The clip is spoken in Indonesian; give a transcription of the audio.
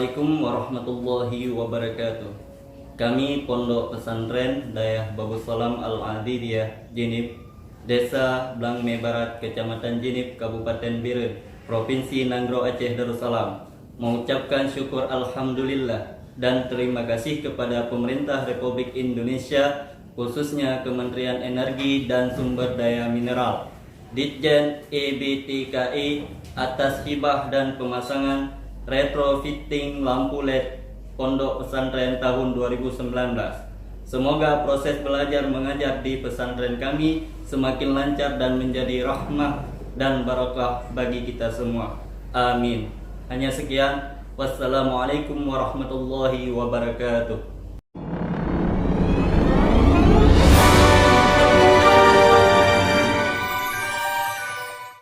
Assalamualaikum warahmatullahi wabarakatuh. Kami Pondok Pesantren Dayah Babus Salam Al-Adidiyah Jinib, Desa Blangme Barat, Kecamatan Jinib, Kabupaten Biren, Provinsi Nanggro Aceh Darussalam, mengucapkan syukur alhamdulillah dan terima kasih kepada pemerintah Republik Indonesia, khususnya Kementerian Energi dan Sumber Daya Mineral, Ditjen EBTKI, atas hibah dan pemasangan retrofitting lampu LED Pondok Pesantren tahun 2019. Semoga proses belajar mengajar di pesantren kami semakin lancar dan menjadi rahmah dan barakah bagi kita semua. Amin. Hanya sekian. Wassalamualaikum warahmatullahi wabarakatuh.